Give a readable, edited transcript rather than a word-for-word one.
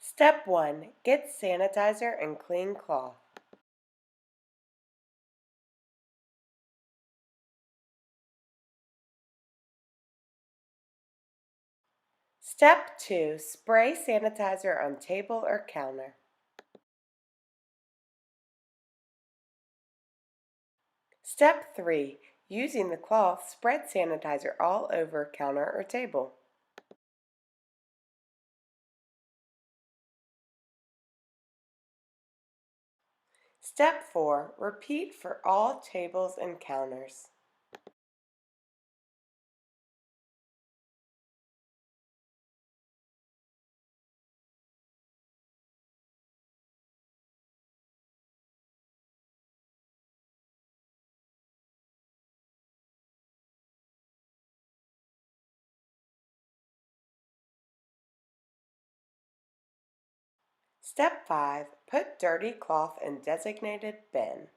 Step 1. Get sanitizer and clean cloth. Step 2. Spray sanitizer on table or counter. Step 3. Using the cloth, spread sanitizer all over counter or table. Step 4. Repeat for all tables and counters. Step 5. Put dirty cloth in designated bin.